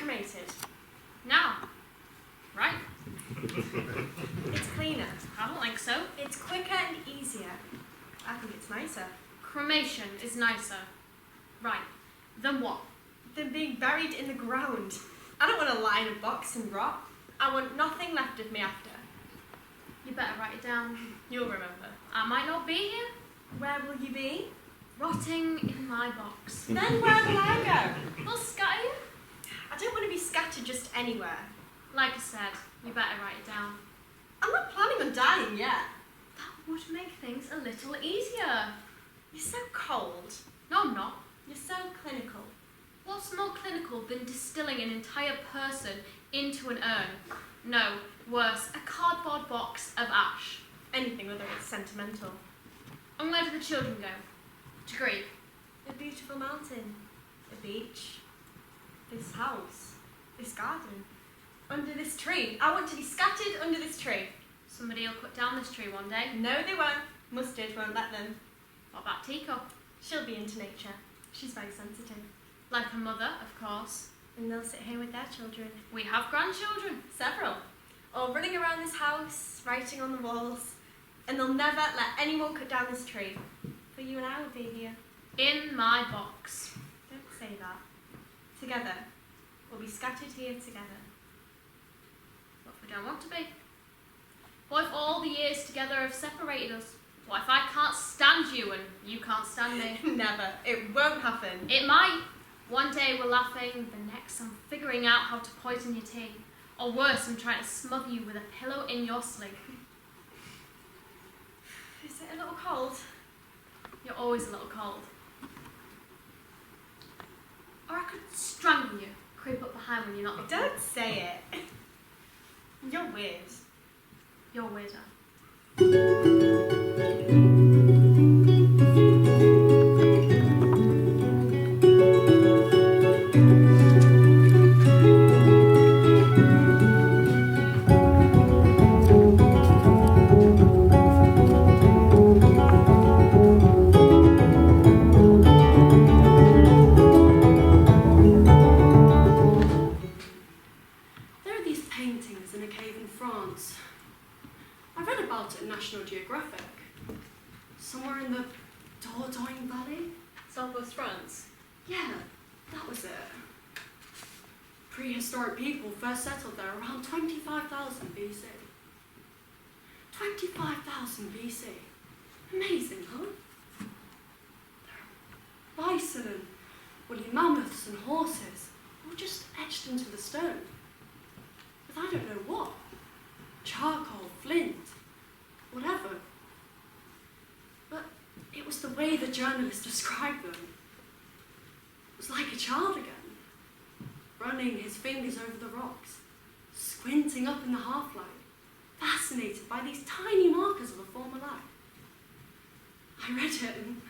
cremated? Now. Right? It's cleaner. I don't think so. It's quicker and easier. I think it's nicer. Cremation is nicer. Right. Then what? Than being buried in the ground. I don't want to lie in a box and rot. I want nothing left of me after. You better write it down. You'll remember. I might not be here. Where will you be? Rotting in my box. Then where will I go? I'll scatter you. I don't want to be scattered just anywhere. Like I said, you better write it down. I'm not planning on dying yet. That would make things a little easier. You're so cold. No, I'm not. You're so clinical. What's more clinical than distilling an entire person into an urn? No, worse, a cardboard box of ash. Anything whether it's sentimental. And where do the children go? To grieve. A beautiful mountain. A beach. This house. This garden. Under this tree. I want to be scattered under this tree. Somebody will cut down this tree one day. No, they won't. Mustard won't let them. What about Teacup? She'll be into nature. She's very sensitive. Like her mother, of course. And they'll sit here with their children. We have grandchildren. Several. All running around this house, writing on the walls. And they'll never let anyone cut down this tree. For you and I will be here. In my box. Don't say that. Together. We'll be scattered here together. What if we don't want to be? What if all the years together have separated us? What if I can't stand you and you can't stand me? Never. It won't happen. It might. One day we're laughing, the next I'm figuring out how to poison your tea. Or worse, I'm trying to smother you with a pillow in your sleep. Is it a little cold? You're always a little cold. Or I could strangle you, creep up behind when you're not looking. Don't say it. You're weird. You're weirder. I read about it in National Geographic. Somewhere in the Dordogne Valley? Southwest France. Yeah, that was it. Prehistoric people first settled there around 25,000 BC. 25,000 BC. Amazing, huh? There are bison and woolly mammoths and horses, all just etched into the stone. With I don't know what. Charcoal, flint, whatever. But it was the way the journalist described them. It was like a child again, running his fingers over the rocks, squinting up in the half-light, fascinated by these tiny markers of a former life. I read it and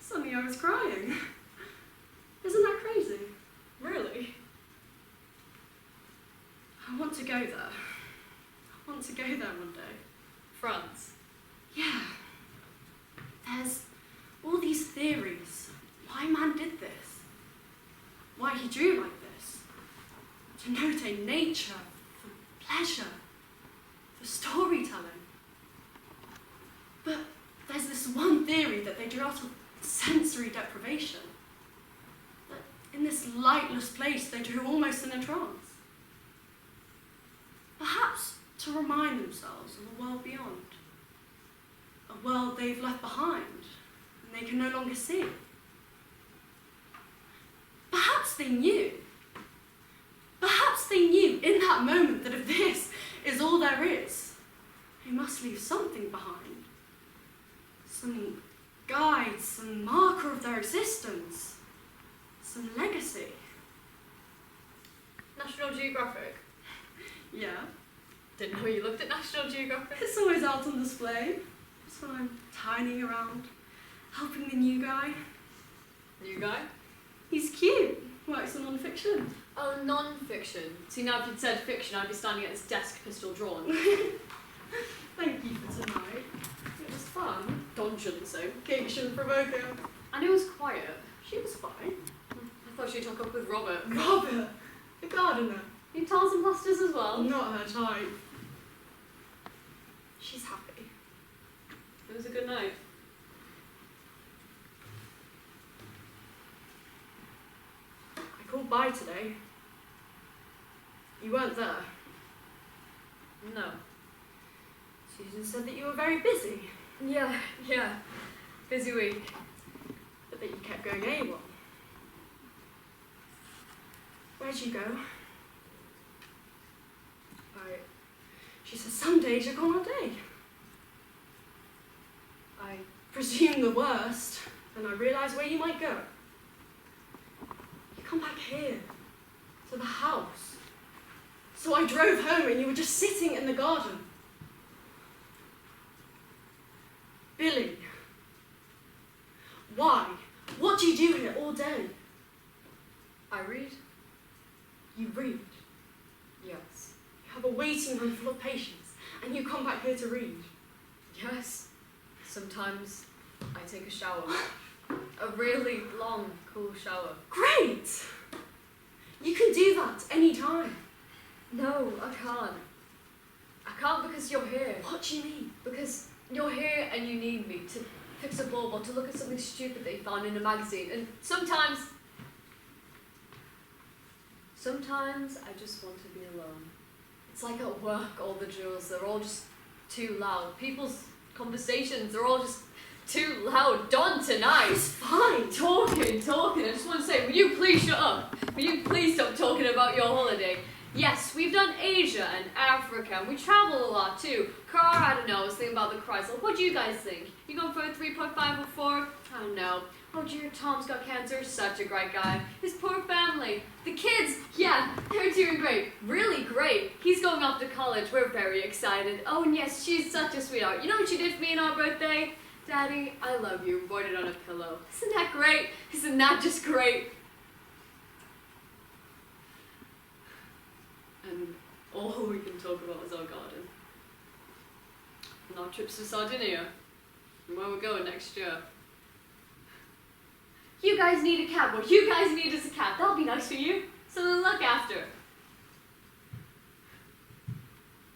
suddenly I was crying. Isn't that crazy? Really? I want to go there. I want to go there one day. France. Yeah. There's all these theories. Why man did this. Why he drew like this. To notate nature, for pleasure, for storytelling. But there's this one theory that they drew out of sensory deprivation. That in this lightless place they drew almost in a trance. Perhaps to remind themselves of a world beyond. A world they've left behind and they can no longer see. Perhaps they knew. Perhaps they knew in that moment that if this is all there is, they must leave something behind. Some guide, some marker of their existence, some legacy. National Geographic. Yeah, Didn't know you looked at National Geographic. it's always out on display. Just when I'm tidying around, helping the new guy. New guy? He's cute, works on non-fiction. Oh, non-fiction. See, now if you'd said fiction, I'd be standing at his desk, pistol drawn. Thank you for tonight. It was fun. Dungeons, occasion provoking. And it was quiet. She was fine. I thought she'd hook up with Robert. Robert! The gardener. You tiles and plasters as well? Not her type. She's happy. It was a good night. I called by today. You weren't there. No. Susan said that you were very busy, Yeah. Busy week. but that you kept going AWOL. Where'd you go? She said some days you're gone all day. I presumed the worst, and I realised where you might go. You come back here, to the house. So I drove home and you were just sitting in the garden. Billy, why? What do you do here all day? I read? You read. Yes. You have a waiting room full of patients, and you come back here to read. Yes. Sometimes I take a shower. A really long, cool shower. Great! You can do that any time. No, I can't. I can't because you're here. What do you mean? Because you're here and you need me to fix a bulb or to look at something stupid that you found in a magazine. And sometimes I just want to be alone. It's like at work, all the drills, they're all just too loud. People's conversations, they're all just too loud. Dawn tonight. It's fine. Talking. I just want to say, will you please shut up? Will you please stop talking about your holiday? Yes, we've done Asia and Africa, and we travel a lot too. Car, I don't know, I was thinking about the Chrysler. What do you guys think? You going for a 3.5 or 4? I don't know. Oh dear, Tom's got cancer, such a great guy. His poor family. The kids, yeah, they're doing great. Really great. He's going off to college, we're very excited. Oh and yes, she's such a sweetheart. You know what she did for me on our birthday? Daddy, I love you, embroidered on a pillow. Isn't that great? Isn't that just great? And all we can talk about is our garden. And our trips to Sardinia. And where we're going next year. You guys need a cat. What you guys need is a cat. That'll be nice for you. Something to look after.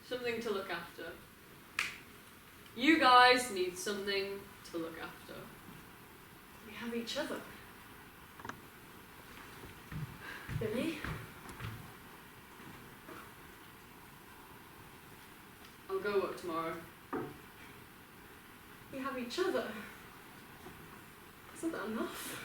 Something to look after. You guys need something to look after. We have each other. Billy? I'll go work tomorrow. We have each other. Isn't that enough?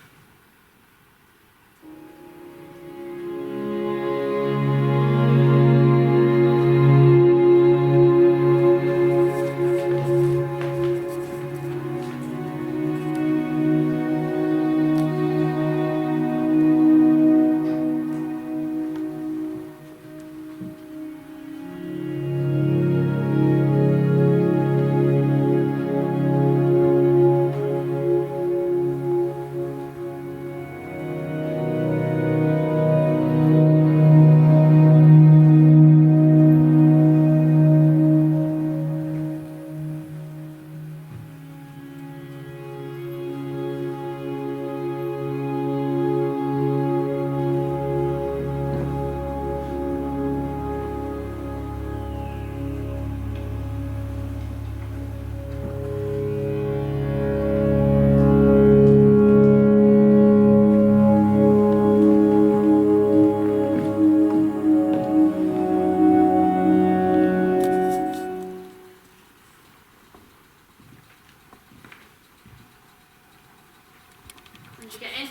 When did you get in?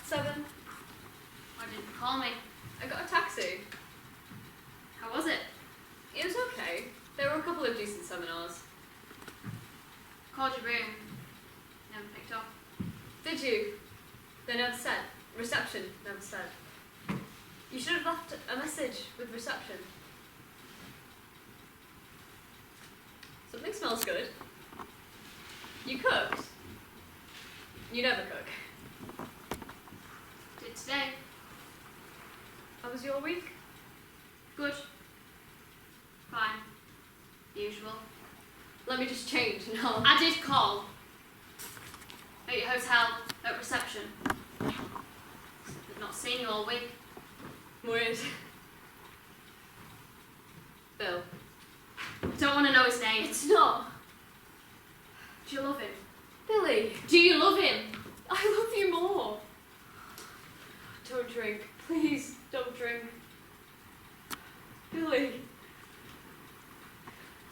7. Why didn't you call me? I got a taxi. How was it? It was okay. There were a couple of decent seminars. Called your room. Never picked up. Did you? They never said. Reception never said. You should have left a message with reception. Something smells good. You cooked. You never cook. Did today. How was your week? Good. Fine. Usual. Let me just change and I'll... I did call. At your hotel, at reception. I've not seen you all week. Weird. Bill. Don't want to know his name. It's not. Do you love him? Billy. Do you love him? I love you more. Don't drink. Please, don't drink. Billy.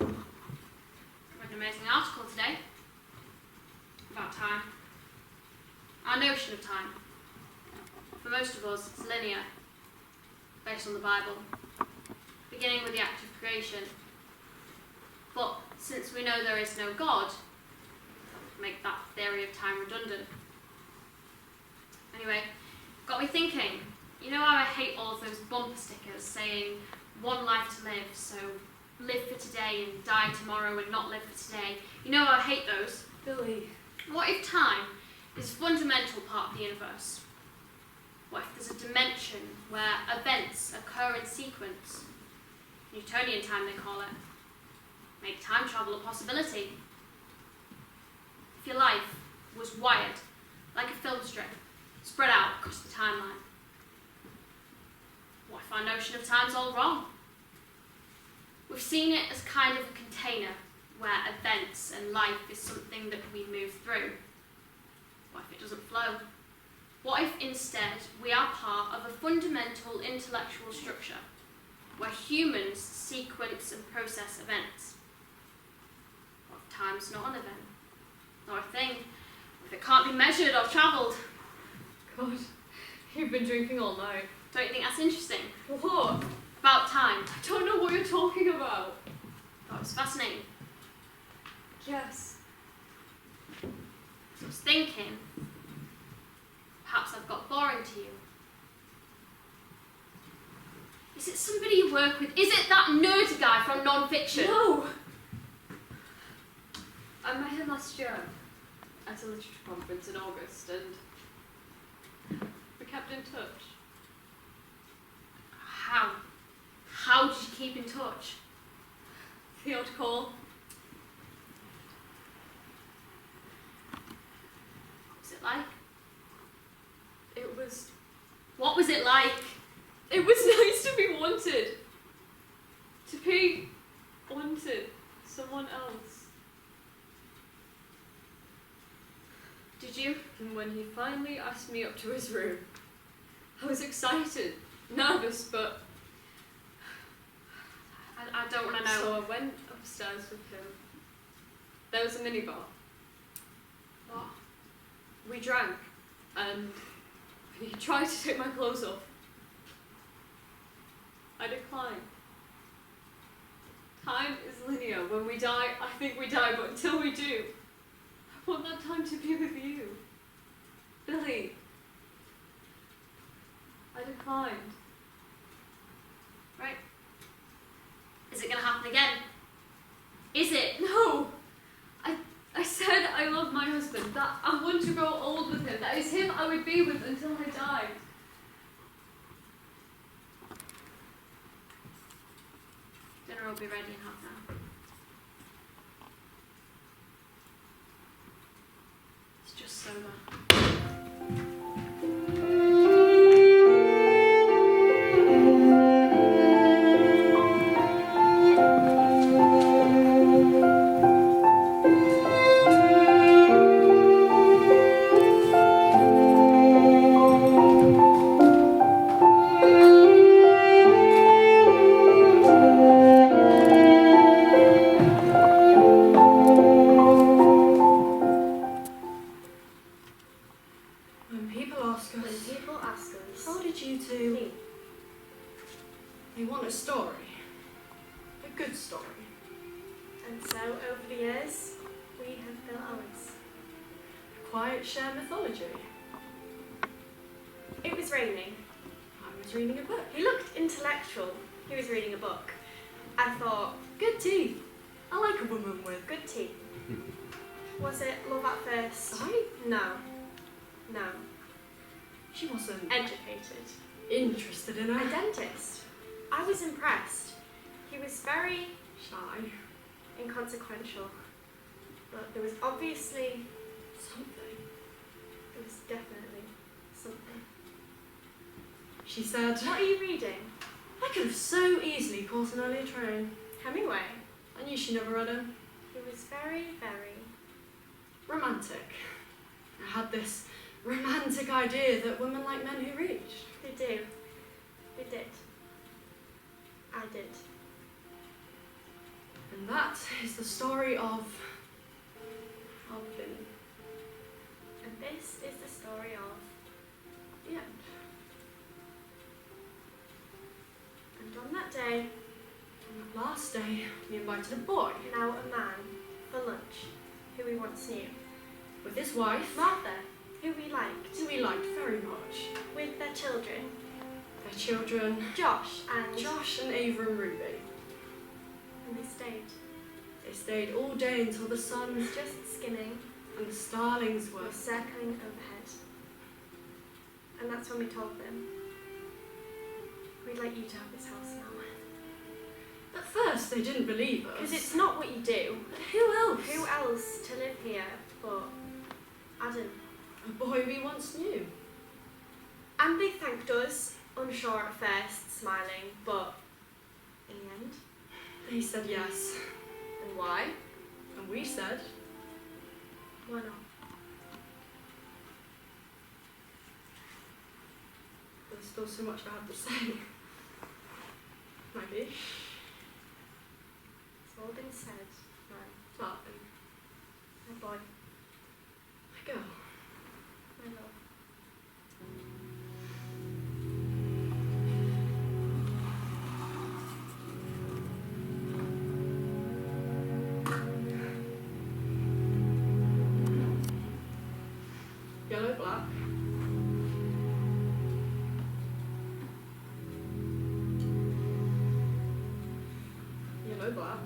I read an amazing article today about time. Our notion of time. For most of us, it's linear, based on the Bible, beginning with the act of creation. But since we know there is no God, make that theory of time redundant. Anyway, got me thinking, you know how I hate all of those bumper stickers saying, one life to live, so live for today and die tomorrow and not live for today. You know how I hate those? Billy. What if time is a fundamental part of the universe? What if there's a dimension where events occur in sequence? Newtonian time, they call it. Make time travel a possibility. If your life was wired like a film strip, spread out across the timeline, what if our notion of time's all wrong? We've seen it as kind of a container where events and life is something that we move through. What if it doesn't flow? What if instead we are part of a fundamental intellectual structure where humans sequence and process events? What if time's not an event, nor a thing? What if it can't be measured or travelled? God, you've been drinking all night. Don't you think that's interesting? What? About time. I don't know what you're talking about. That was fascinating. Yes. So I was thinking, perhaps I've got boring to you. Is it somebody you work with? Is it that nerdy guy from non-fiction? No! I met him last year at a literature conference in August and we kept in touch. How? How did you keep in touch? The odd call. What was it like? It was... What was it like? It was nice to be wanted. To be wanted. Someone else. Did you? And when he finally asked me up to his room, I was excited, nervous, but... I don't want to know. So I went upstairs with him. There was a minibar. What? We drank, and he tried to take my clothes off. I declined. Time is linear. When we die, I think we die, but until we do, I want that time to be with you. Billy. I declined. Right. Is it going to happen again? Is it? No! I said I love my husband, that I want to grow old with him, that is him I would be with until I died. Dinner will be ready in half an hour. It's just sober. When people ask When us, people ask us, how did you two... Me. They want a story. A good story. And so over the years, we have built ours. A quiet share mythology. It was raining. I was reading a book. He looked intellectual. He was reading a book. I thought, Good tea. I like a woman with... good tea. Was it love at first? I... No. No. She wasn't Educated. interested in A her. dentist. I was impressed. He was very Shy. inconsequential. But there was obviously, Something. there was definitely something. She said, What are you reading? I could have so easily caught an earlier train. Hemingway. I knew she never read him. He was very, very... Romantic. I had this romantic idea that women like men who read. They do. They did. I did. And that is the story of Finn. And this is the story of... The end. And on that day, On that last day, we invited a boy now a man, for lunch, who we once knew. with his wife, Martha, who we liked, who we liked very much. with their children, Their children, Josh and... Josh and Ava and Ruby. And they stayed. They stayed all day until the sun Was just skimming, and the starlings were. was circling overhead. And that's when we told them, we'd like you to have this house now. At first, they didn't believe us. Because it's not what you do. But who else? Who else to live here but Adam? A boy we once knew. And they thanked us, unsure at first, smiling, but in the end. They said yes. And why? And we said, Why not? there's still so much I have to say. Maybe. It's all been said. Right. But, My boy. my girl. My love. Yellow, black. Yellow, black.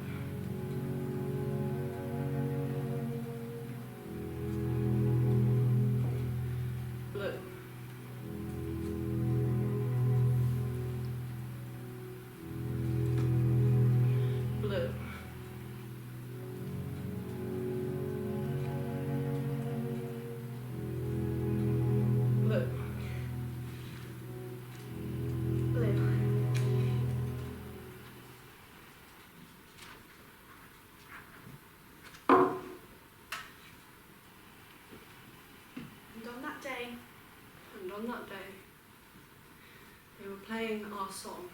Blue. Blue. Blue. Blue. And on that day, And on that day, they were playing our song.